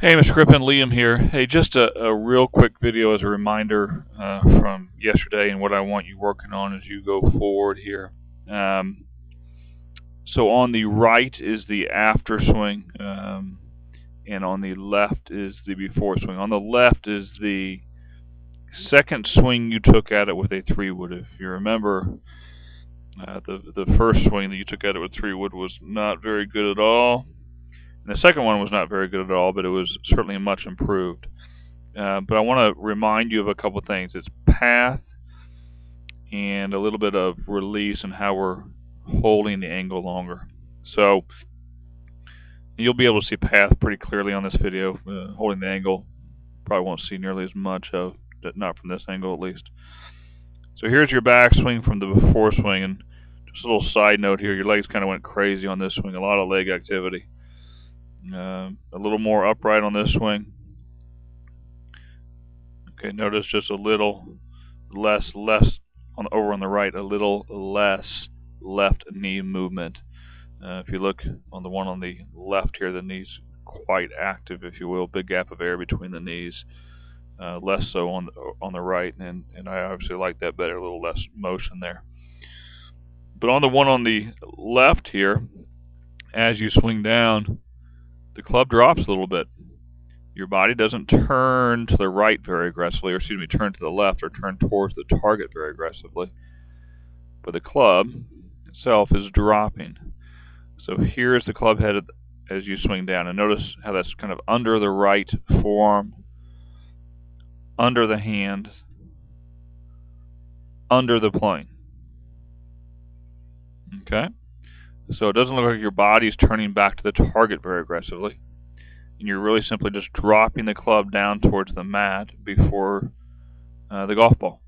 Hey, Mr. Crippin, Liam here. Hey, just a real quick video as a reminder from yesterday and what I want you working on as you go forward here. So on the right is the after swing, and on the left is the before swing. On the left is the second swing you took at it with a 3-wood. If you remember, the first swing that you took at it with 3-wood was not very good at all. And the second one was not very good at all, but it was certainly much improved. But I want to remind you of a couple of things. It's path and a little bit of release and how we're holding the angle longer. So you'll be able to see path pretty clearly on this video. Holding the angle, probably won't see nearly as much of, not from this angle at least. So here's your back swing from the before swing, and just a little side note here, your legs kind of went crazy on this swing, a lot of leg activity. A little more upright on this swing. Okay, notice just a little less over on the right, a little less left knee movement. If you look on the one on the left here, the knee's quite active, if you will, big gap of air between the knees. Less so on the right, and I obviously like that better, a little less motion there. But on the one on the left here, as you swing down, the club drops a little bit. Your body doesn't turn to the right very aggressively, or excuse me, turn to the left or turn towards the target very aggressively. But the club itself is dropping. So here's the club head as you swing down. And notice how that's kind of under the right forearm, under the hand, under the plane. Okay? So it doesn't look like your body's turning back to the target very aggressively. And you're really simply just dropping the club down towards the mat before the golf ball.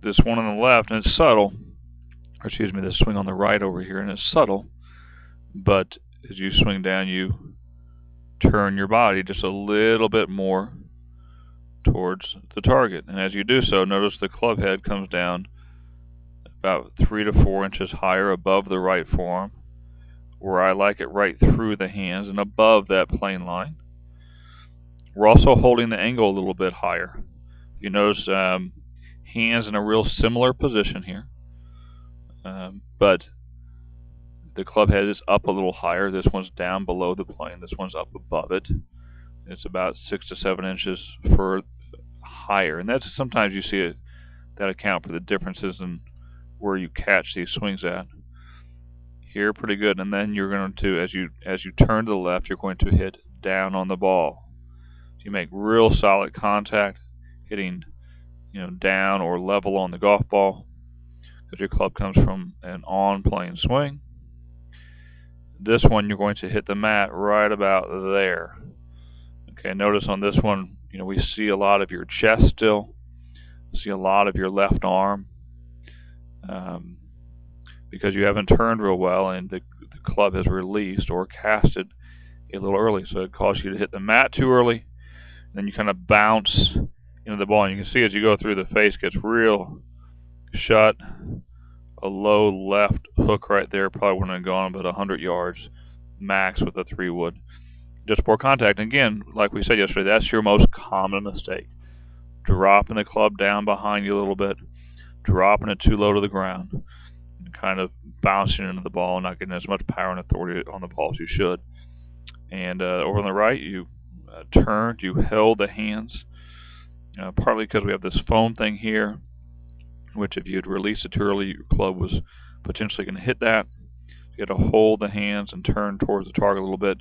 This one on the left, and it's subtle, or excuse me, this swing on the right over here, and it's subtle, but as you swing down, you turn your body just a little bit more towards the target. And as you do so, notice the club head comes down about 3 to 4 inches higher above the right forearm, where I like it right through the hands and above that plane line. We're also holding the angle a little bit higher. You notice hands in a real similar position here, but the club head is up a little higher. This one's down below the plane. This one's up above it. It's about 6 to 7 inches higher, and that's sometimes you see that account for the differences in where you catch these swings at. Here, pretty good, and then you're going to, as you turn to the left, you're going to hit down on the ball. So you make real solid contact, hitting, down or level on the golf ball, because your club comes from an on-plane swing. This one, you're going to hit the mat right about there. Okay, notice on this one, we see a lot of your chest still, see a lot of your left arm. Because you haven't turned real well and the club has released or casted a little early. So it causes you to hit the mat too early. Then you kind of bounce into the ball. And you can see as you go through, the face gets real shut. A low left hook right there probably wouldn't have gone but 100 yards max with a 3-wood. Just poor contact. And again, like we said yesterday, that's your most common mistake. Dropping the club down behind you a little bit, dropping it too low to the ground, kind of bouncing into the ball and not getting as much power and authority on the ball as you should. And over on the right, you turned, you held the hands, partly because we have this foam thing here, which if you had released it too early, your club was potentially going to hit that. You had to hold the hands and turn towards the target a little bit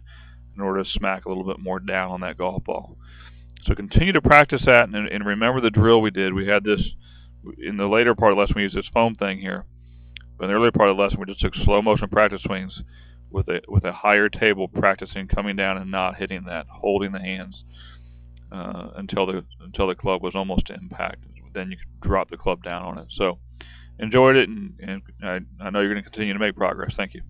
in order to smack a little bit more down on that golf ball. So continue to practice that, and remember the drill we did. We had this in the later part of the lesson. We used this foam thing here. But in the earlier part of the lesson, we just took slow motion practice swings with a higher table, practicing coming down and not hitting that, holding the hands until the club was almost to impact. Then you could drop the club down on it. So enjoyed it, and I know you're going to continue to make progress. Thank you.